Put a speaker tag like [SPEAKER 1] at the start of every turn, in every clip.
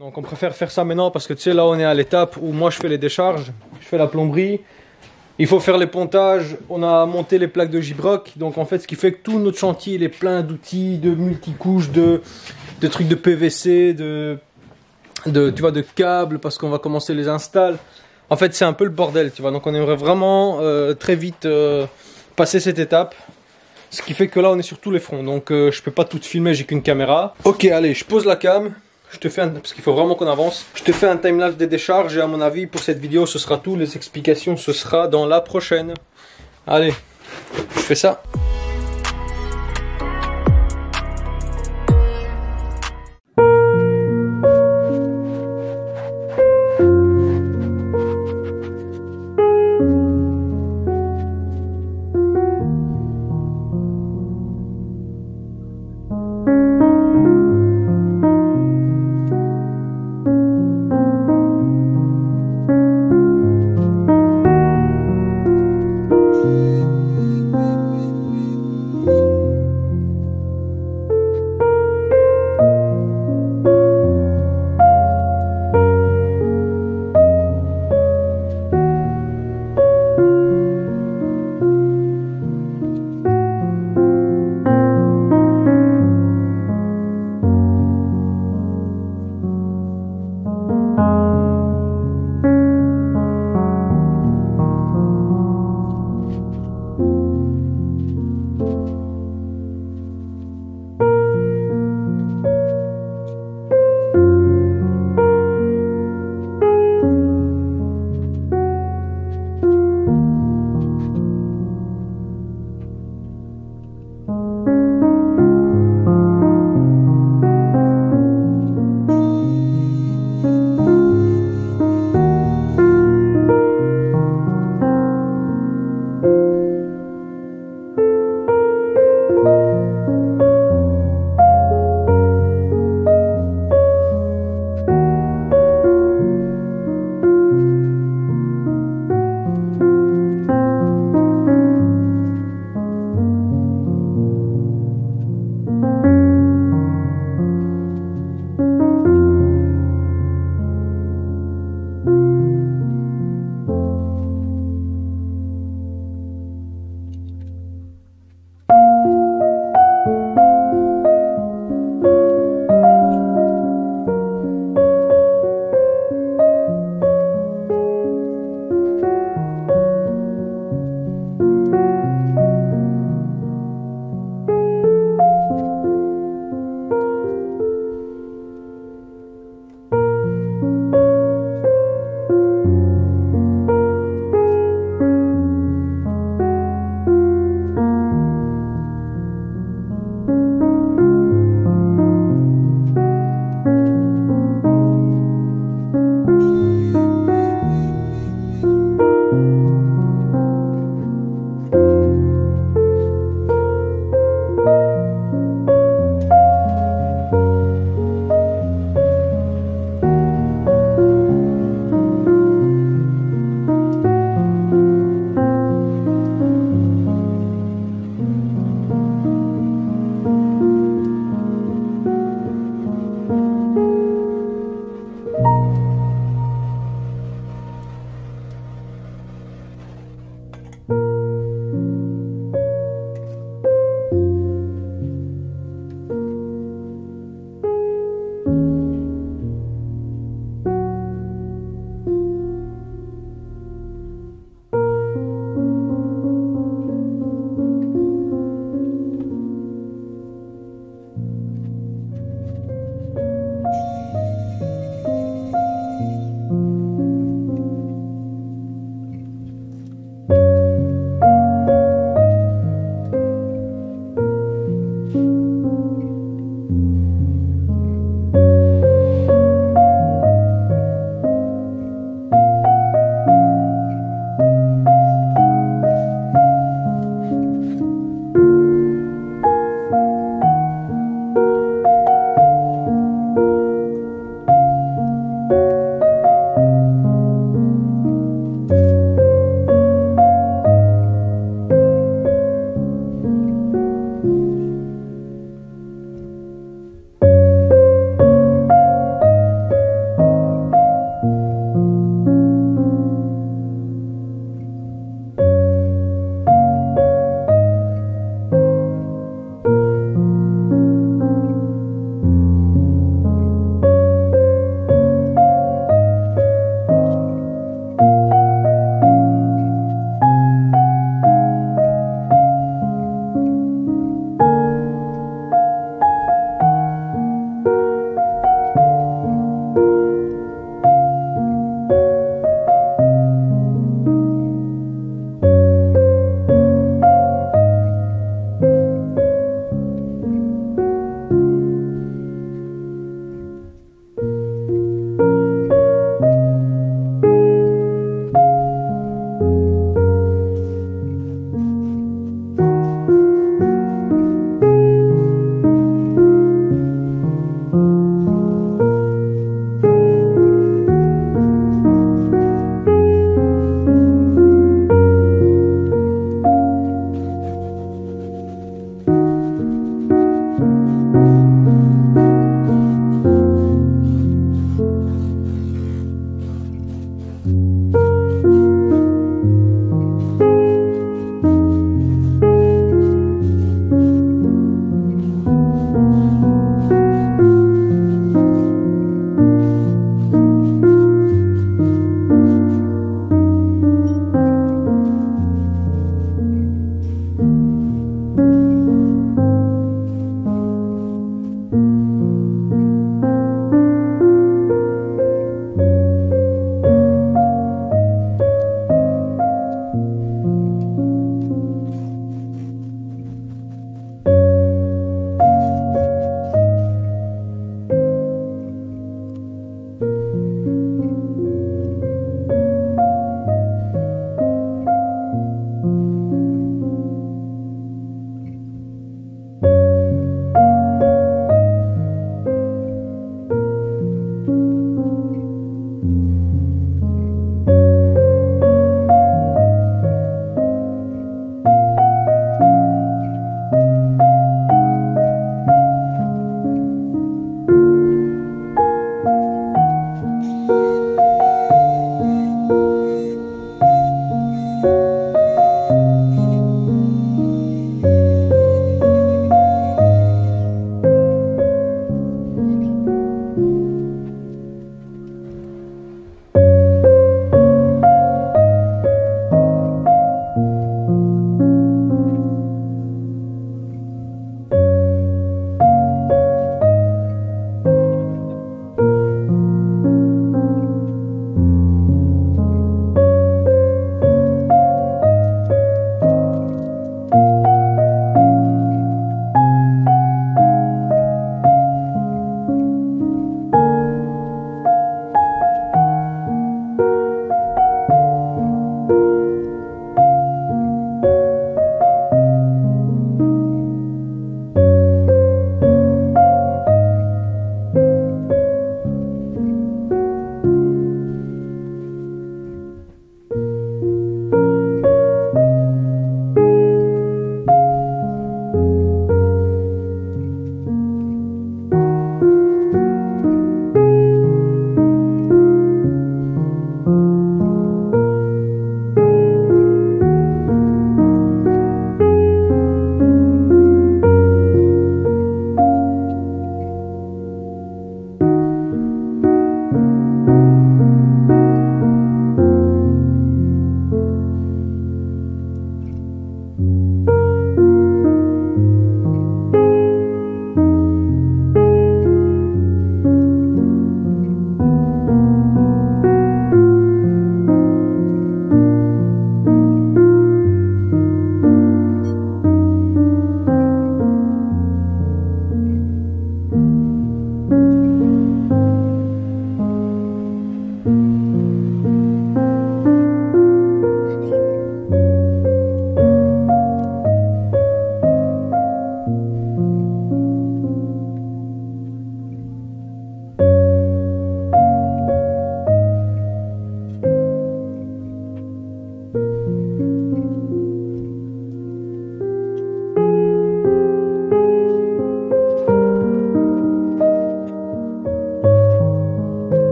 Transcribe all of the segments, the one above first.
[SPEAKER 1] Donc on préfère faire ça maintenant parce que tu sais, là on est à l'étape où moi je fais les décharges, je fais la plomberie. Il faut faire les pontages, on a monté les plaques de Gibroc, donc en fait ce qui fait que tout notre chantier il est plein d'outils, de multicouches, de trucs de PVC, tu vois, de câbles parce qu'on va commencer les installs. En fait c'est un peu le bordel, tu vois, donc on aimerait vraiment très vite passer cette étape. Ce qui fait que là on est sur tous les fronts, donc je peux pas tout filmer, j'ai qu'une caméra. Ok, allez, je pose la cam. Je te fais parce qu'il faut vraiment qu'on avance. Je te fais un timelapse des décharges et à mon avis pour cette vidéo ce sera tout. Les explications ce sera dans la prochaine. Allez, je fais ça.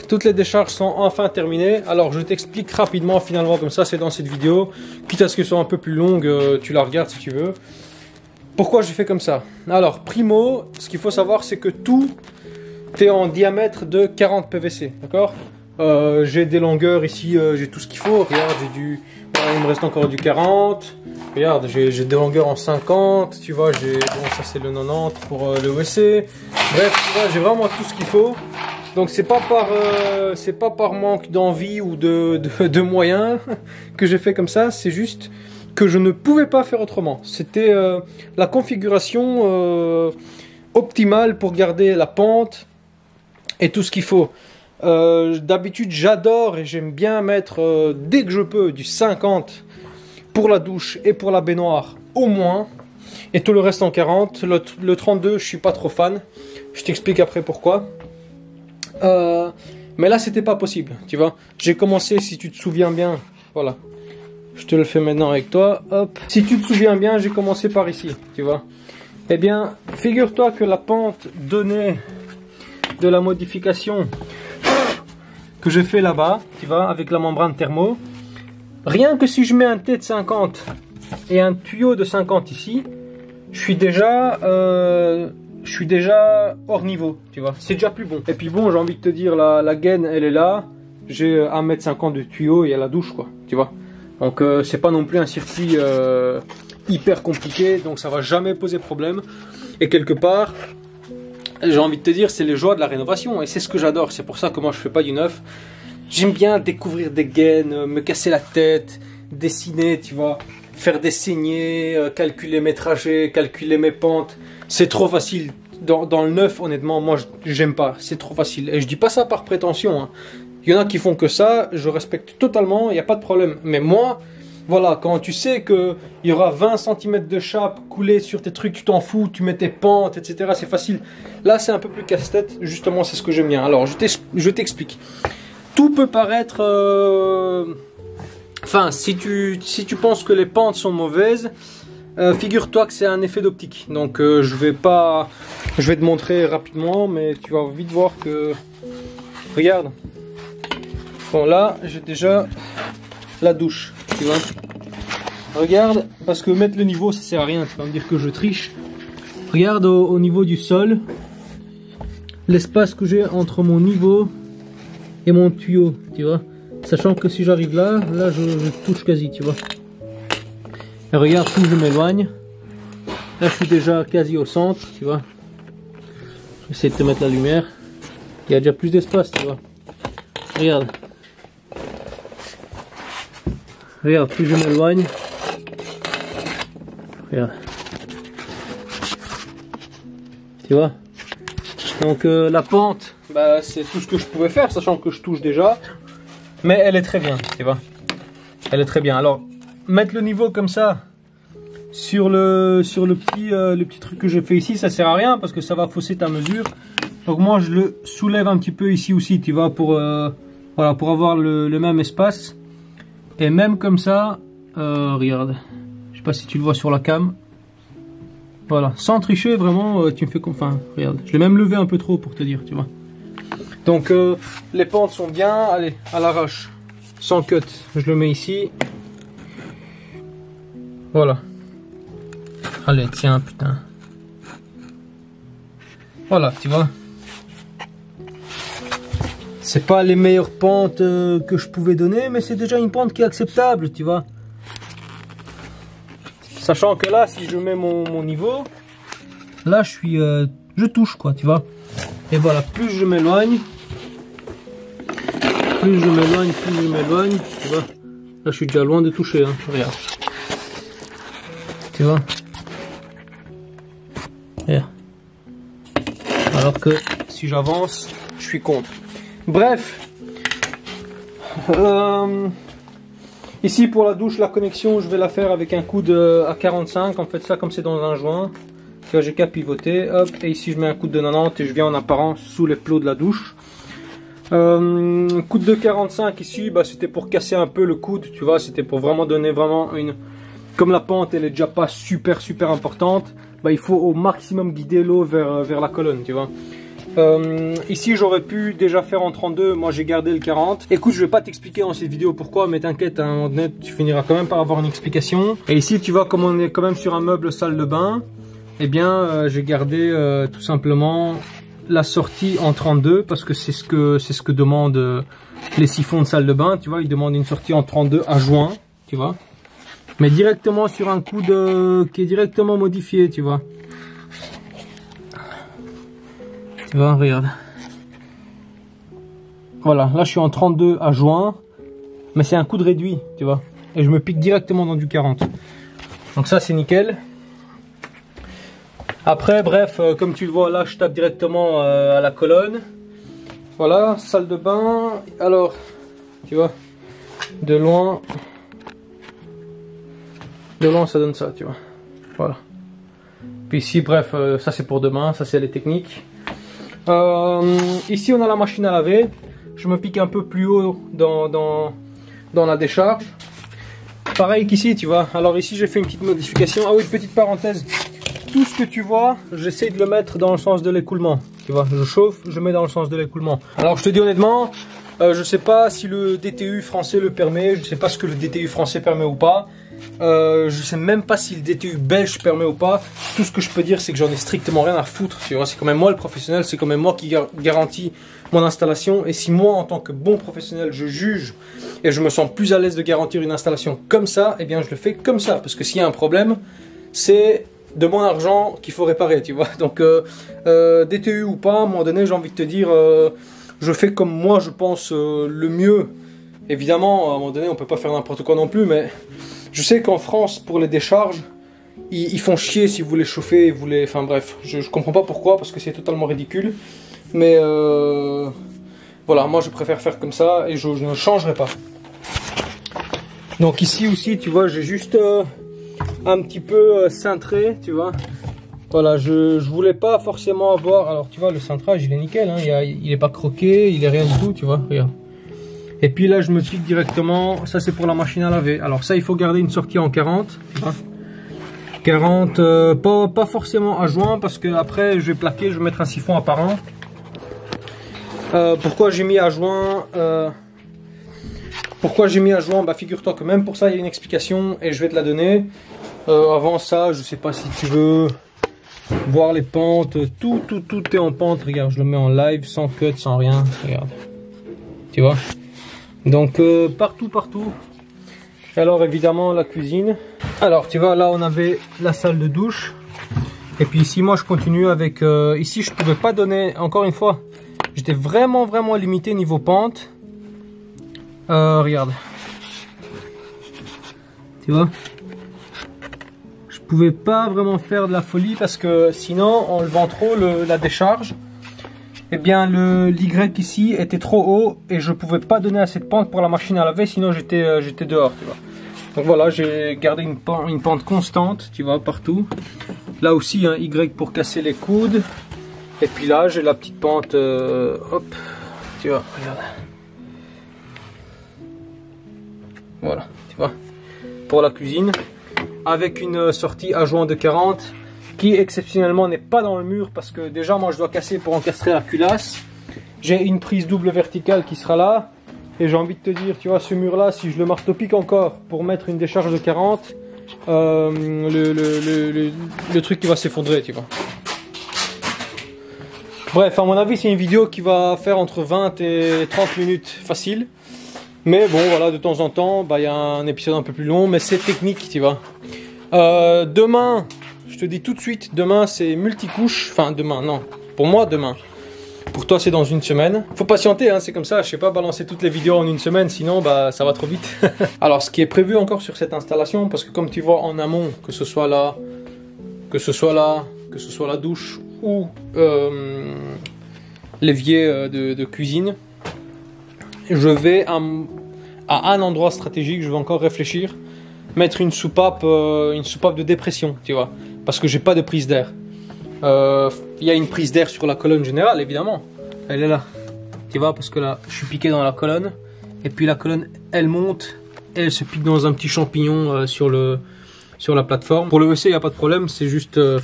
[SPEAKER 1] toutes les décharges sont enfin terminées. Alors je t'explique rapidement finalement, comme ça c'est dans cette vidéo. Quitte à ce qu'elle soit un peu plus longue, tu la regardes si tu veux. Pourquoi j'ai fait comme ça? Alors primo, ce qu'il faut savoir c'est que tout est en diamètre de 40 PVC, d'accord? J'ai des longueurs ici, j'ai tout ce qu'il faut. Regarde, voilà, il me reste encore du 40. Regarde, j'ai des longueurs en 50, tu vois, bon, ça c'est le 90 pour le WC. Bref, tu vois, j'ai vraiment tout ce qu'il faut. Donc c'est pas par manque d'envie ou de moyens que j'ai fait comme ça, c'est juste que je ne pouvais pas faire autrement. C'était la configuration optimale pour garder la pente et tout ce qu'il faut. D'habitude j'adore et j'aime bien mettre dès que je peux du 50 pour la douche et pour la baignoire au moins, et tout le reste en 40. Le 32 je suis pas trop fan, je t'explique après pourquoi. Mais là c'était pas possible, tu vois. J'ai commencé, si tu te souviens bien, voilà, je te le fais maintenant avec toi, hop. Si tu te souviens bien, j'ai commencé par ici, tu vois. Eh bien figure-toi que la pente donnée de la modification que j'ai fait là-bas, tu vois, avec la membrane thermo, rien que si je mets un T de 50 et un tuyau de 50 ici, je suis déjà hors niveau, tu vois, c'est déjà plus bon. Et puis bon, j'ai envie de te dire, la gaine elle est là, j'ai 1,50 m de tuyau et à la douche, quoi, tu vois. Donc c'est pas non plus un circuit hyper compliqué, donc ça va jamais poser problème. Et quelque part, j'ai envie de te dire, c'est les joies de la rénovation et c'est ce que j'adore. C'est pour ça que moi je fais pas du neuf. J'aime bien découvrir des gaines, me casser la tête, dessiner, tu vois, faire des saignées, calculer mes trajets, calculer mes pentes. C'est trop facile. Dans le neuf, honnêtement, moi j'aime pas. C'est trop facile. Et je dis pas ça par prétention, hein. Il y en a qui font que ça, je respecte totalement, il n'y a pas de problème. Mais moi, voilà, quand tu sais qu'il y aura 20 cm de chape coulée sur tes trucs, tu t'en fous, tu mets tes pentes, etc. C'est facile. Là, c'est un peu plus casse-tête. Justement, c'est ce que j'aime bien. Alors, je t'explique. Tout peut paraître... Enfin, si tu penses que les pentes sont mauvaises, figure-toi que c'est un effet d'optique. Donc, je vais te montrer rapidement, mais tu vas vite voir que... Regarde. Bon, là, j'ai déjà la douche. Tu vois, regarde, parce que mettre le niveau ça sert à rien, tu vas me dire que je triche. Regarde au niveau du sol, l'espace que j'ai entre mon niveau et mon tuyau, tu vois, sachant que si j'arrive là je touche quasi, tu vois. Et regarde, plus je m'éloigne, là je suis déjà quasi au centre, tu vois. J'essaie de te mettre la lumière, il y a déjà plus d'espace, tu vois. Regarde. Regarde, plus je m'éloigne. Regarde. Tu vois? Donc la pente, bah, c'est tout ce que je pouvais faire, sachant que je touche déjà. Mais elle est très bien, tu vois? Elle est très bien. Alors, mettre le niveau comme ça sur le petit truc que j'ai fait ici, ça sert à rien parce que ça va fausser ta mesure. Donc moi, je le soulève un petit peu ici aussi, tu vois, voilà, pour avoir le même espace. Et même comme ça, regarde, je sais pas si tu le vois sur la cam. Voilà, sans tricher, vraiment, tu me fais confiance. Enfin, regarde, je l'ai même levé un peu trop pour te dire, tu vois. Donc, les pentes sont bien, allez, à l'arrache, sans cut. Je le mets ici. Voilà. Allez, tiens, putain. Voilà, tu vois. C'est pas les meilleures pentes que je pouvais donner, mais c'est déjà une pente qui est acceptable, tu vois. Sachant que là, si je mets mon niveau, là je touche, quoi, tu vois. Et voilà, plus je m'éloigne, tu vois. Là, je suis déjà loin de toucher, hein, regarde. Tu vois. Regarde. Alors que si j'avance, je suis contre. Bref, ici pour la douche, la connexion, je vais la faire avec un coude à 45. En fait, ça comme c'est dans un joint, j'ai qu'à pivoter, hop, et ici je mets un coude de 90 et je viens en apparence sous les plots de la douche. Coude de 45 ici, bah, c'était pour casser un peu le coude, tu vois, c'était pour vraiment donner vraiment une... Comme la pente elle est déjà pas super importante, bah, il faut au maximum guider l'eau vers la colonne, tu vois. Ici j'aurais pu déjà faire en 32, moi j'ai gardé le 40. Écoute, je vais pas t'expliquer dans cette vidéo pourquoi, mais t'inquiète, à un moment donné tu finiras quand même par avoir une explication. Et ici tu vois, comme on est quand même sur un meuble salle de bain, eh bien j'ai gardé tout simplement la sortie en 32 parce que c'est ce que demandent les siphons de salle de bain. Tu vois, ils demandent une sortie en 32 à joint, tu vois, mais directement sur un coude qui est directement modifié, tu vois. Tu vois, regarde. Voilà, là je suis en 32 à joint, mais c'est un coude réduit, tu vois. Et je me pique directement dans du 40. Donc ça c'est nickel. Après, bref, comme tu le vois, là je tape directement à la colonne. Voilà, salle de bain. Alors, tu vois, de loin ça donne ça, tu vois. Voilà. Puis ici, bref, ça c'est pour demain, ça c'est les techniques. Ici on a la machine à laver. Je me pique un peu plus haut dans la décharge. Pareil qu'ici, tu vois. Alors ici j'ai fait une petite modification. Ah oui, petite parenthèse. Tout ce que tu vois, j'essaie de le mettre dans le sens de l'écoulement. Tu vois, je chauffe, je mets dans le sens de l'écoulement. Alors je te dis honnêtement, je sais pas si le DTU français le permet. Je sais pas ce que le DTU français permet ou pas. Je sais même pas si le DTU belge permet ou pas. Tout ce que je peux dire, c'est que j'en ai strictement rien à foutre. Tu vois, c'est quand même moi le professionnel, c'est quand même moi qui garantis mon installation. Et si moi, en tant que bon professionnel, je juge et je me sens plus à l'aise de garantir une installation comme ça, eh bien je le fais comme ça. Parce que s'il y a un problème, c'est de mon argent qu'il faut réparer, tu vois. Donc DTU ou pas, à un moment donné, j'ai envie de te dire, je fais comme moi je pense le mieux. Évidemment, à un moment donné, on peut pas faire n'importe quoi non plus, mais je sais qu'en France, pour les décharges, ils font chier si vous les chauffez, enfin bref, je comprends pas pourquoi, parce que c'est totalement ridicule. Mais voilà, moi je préfère faire comme ça et je ne changerai pas. Donc ici aussi, tu vois, j'ai juste un petit peu cintré, tu vois. Voilà, je voulais pas forcément avoir... Alors tu vois, le cintrage, il est nickel, hein, il est pas croqué, il est rien du tout, tu vois, regarde. Et puis là, je me pique directement, ça c'est pour la machine à laver. Alors ça, il faut garder une sortie en 40, tu vois. 40, pas forcément à joint, parce que après je vais plaquer, je vais mettre un siphon apparent. Pourquoi j'ai mis à joint Bah figure-toi que même pour ça il y a une explication et je vais te la donner. Avant ça, je sais pas si tu veux voir les pentes, tout est en pente. Regarde, je le mets en live, sans cut, sans rien, regarde. Tu vois. Donc partout. Alors évidemment la cuisine. Alors tu vois, là on avait la salle de douche. Et puis ici moi je continue avec... ici je pouvais pas donner, encore une fois, j'étais vraiment limité niveau pente. Regarde. Tu vois, je pouvais pas vraiment faire de la folie parce que sinon en levant trop la décharge, eh bien l'Y ici était trop haut et je pouvais pas donner assez de pente pour la machine à laver, sinon j'étais dehors, tu vois. Donc voilà, j'ai gardé une pente constante, tu vois, partout. Là aussi un Y pour casser les coudes. Et puis là j'ai la petite pente, hop, tu vois, regarde. Voilà, tu vois, pour la cuisine, avec une sortie à joint de 40 qui exceptionnellement n'est pas dans le mur parce que déjà moi je dois casser pour encastrer la culasse. J'ai une prise double verticale qui sera là et j'ai envie de te dire, tu vois, ce mur là, si je le marteau-pique encore pour mettre une décharge de 40, le truc qui va s'effondrer, tu vois. Bref, à mon avis c'est une vidéo qui va faire entre 20 et 30 minutes facile. Mais bon, voilà, de temps en temps, bah, y a un épisode un peu plus long, mais c'est technique, tu vois. Demain, je te dis tout de suite, demain c'est multicouche. Enfin, demain, non. Pour moi, demain. Pour toi, c'est dans une semaine. Faut patienter, hein, c'est comme ça. Je sais pas balancer toutes les vidéos en une semaine, sinon, bah, ça va trop vite. Alors, ce qui est prévu encore sur cette installation, parce que comme tu vois en amont, que ce soit là, que ce soit la douche ou l'évier de cuisine, je vais à un endroit stratégique, je vais encore réfléchir, mettre une soupape de dépression, tu vois, parce que j'ai pas de prise d'air. Il y a une prise d'air sur la colonne générale, évidemment, elle est là, tu vois, parce que là, je suis piqué dans la colonne, et puis la colonne, elle monte, et elle se pique dans un petit champignon sur la plateforme. Pour le WC, il n'y a pas de problème, c'est juste le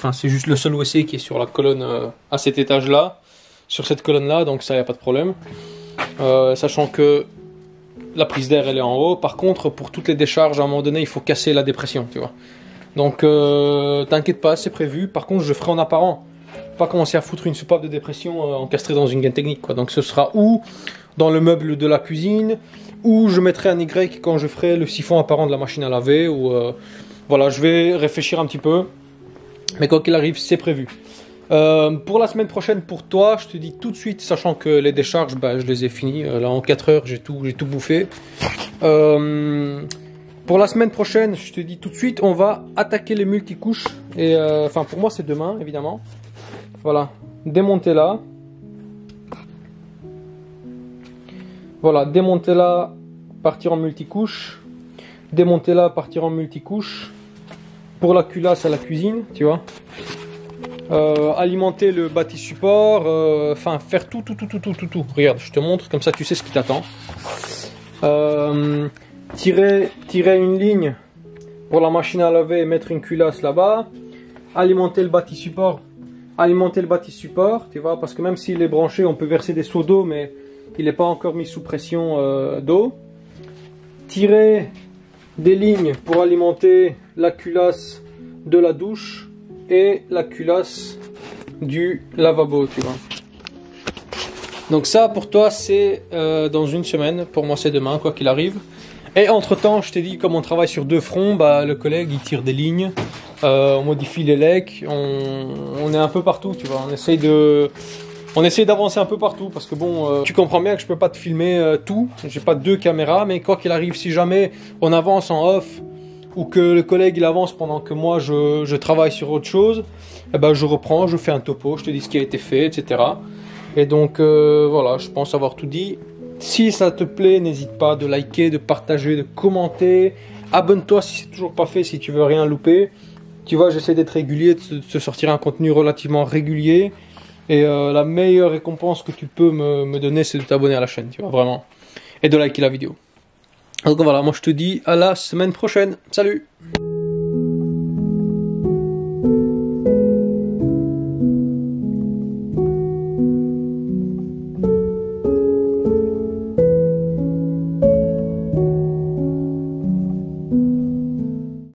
[SPEAKER 1] seul WC qui est sur la colonne à cet étage-là. sur cette colonne là, donc ça y a pas de problème. Sachant que la prise d'air elle est en haut. Par contre, pour toutes les décharges, à un moment donné, il faut casser la dépression, tu vois. Donc t'inquiète pas, c'est prévu. Par contre, je ferai en apparent. Pas commencer à foutre une soupape de dépression encastrée dans une gaine technique, quoi. Donc ce sera ou dans le meuble de la cuisine, ou je mettrai un Y quand je ferai le siphon apparent de la machine à laver, ou voilà, je vais réfléchir un petit peu. Mais quoi qu'il arrive, c'est prévu. Pour la semaine prochaine, pour toi, je te dis tout de suite, sachant que les décharges, bah, je les ai finis. Là, en 4 heures, j'ai tout bouffé. Pour la semaine prochaine, je te dis tout de suite, on va attaquer les multicouches. Et enfin, pour moi, c'est demain, évidemment. Voilà, démonter là. Voilà, démonter là, partir en multicouche. Démonter là, partir en multicouche. Pour la culasse à la cuisine, tu vois. Alimenter le bâti support. Enfin, faire tout. Regarde, je te montre, comme ça tu sais ce qui t'attend. Tirer une ligne pour la machine à laver et mettre une culasse là-bas. Alimenter le bâti support. Tu vois, parce que même s'il est branché, on peut verser des seaux d'eau, mais il n'est pas encore mis sous pression d'eau. Tirer des lignes pour alimenter la culasse de la douche et la culasse du lavabo, tu vois. Donc ça, pour toi, c'est dans une semaine. Pour moi, c'est demain, quoi qu'il arrive. Et entre-temps, je t'ai dit, comme on travaille sur 2 fronts, bah, le collègue, il tire des lignes. On modifie les lecs. On est un peu partout, tu vois. On essaye d'avancer un peu partout. Parce que bon, tu comprends bien que je peux pas te filmer tout. J'ai pas 2 caméras. Mais quoi qu'il arrive, si jamais on avance en off, ou que le collègue il avance pendant que moi je travaille sur autre chose, eh ben, je reprends, je fais un topo, je te dis ce qui a été fait, etc. Et donc voilà, je pense avoir tout dit. Si ça te plaît, n'hésite pas de liker, de partager, de commenter. Abonne-toi si c'est toujours pas fait, si tu veux rien louper. Tu vois, j'essaie d'être régulier, de te sortir un contenu relativement régulier. Et la meilleure récompense que tu peux me donner, c'est de t'abonner à la chaîne, tu vois, vraiment. Et de liker la vidéo. Donc voilà, moi je te dis à la semaine prochaine. Salut!